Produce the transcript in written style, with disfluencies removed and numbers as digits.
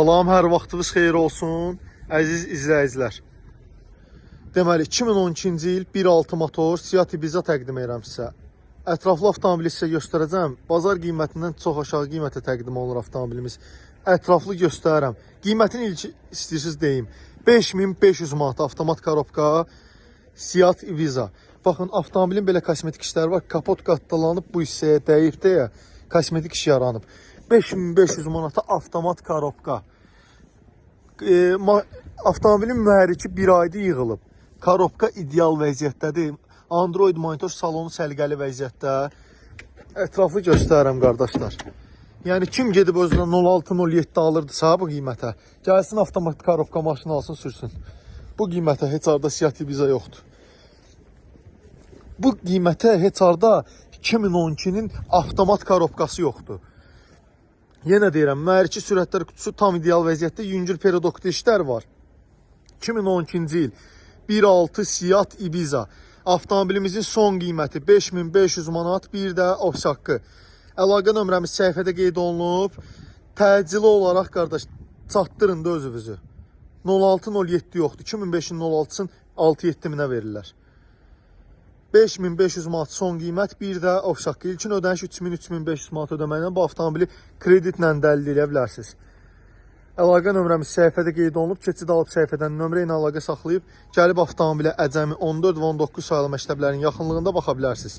Salam, hər vaxtınız xeyir olsun, əziz izləyicilər. Deməli, 2012-ci il 1.6 motor Seat Ibiza təqdim edirəm sizə. Ətraflı avtomobili sizə göstərəcəm. Bazar qiymətindən çox aşağı qiymətə təqdim olunur avtomobilimiz. Ətraflı göstərirəm. Qiymətini ilk istəyirsiniz deyim. 5500 manat avtomat korobka Seat Ibiza. Baxın, avtomobilin belə kosmetik işləri var. Kapot qatdalanıb, bu hissəyə dəyib deyə kosmetik iş yaranıb. 5500 manata avtomat korobka. Avtomobilin mühərriki bir ayda yığılıb. Korobka ideal vəziyyətdədir. Android monitor salonu səliqəli vəziyyətdə. Ətraflı göstərirəm qardaşlar. Yəni kim gedib özünə 06-07 alırdısa bu qiymətə, gəlsin avtomat korobka maşını alsın, sürsün. Bu qiymətə heç arada Seat Ibiza yoxdur. Bu qiymətə heç arada 2012-nin avtomat korobkası yoxdur. Yenə deyirəm, mühərriki sürətlər kutusu tam ideal vəziyyətdə, yüngül periodokta işlər var. 2012-ci il 1.6 Seat Ibiza. Avtomobilimizin son qiyməti 5500 manat, bir də ofis haqqı. Əlaqə nömrəmiz səhifədə qeyd olunub. Təcili olaraq qardaş, çatdırın da özünüzü. 06-07 yoxdur. 2500-in 06-sını 6-7 minə verirlər. 5500 manat son qiymət, bir də ofis haqqı. İlkin ödəniş 3000-3500 manat ödəməklə bu avtomobili kreditlə də əldə edə bilərsiniz. Əlaqə nömrəmiz səhifədə qeyd olunub. Keçid alıb səhifədən nömrə ilə əlaqə saxlayıb gəlib avtomobilə Əcəmi 14 və 19 sayılı məktəblərin yaxınlığında baxa bilərsiniz.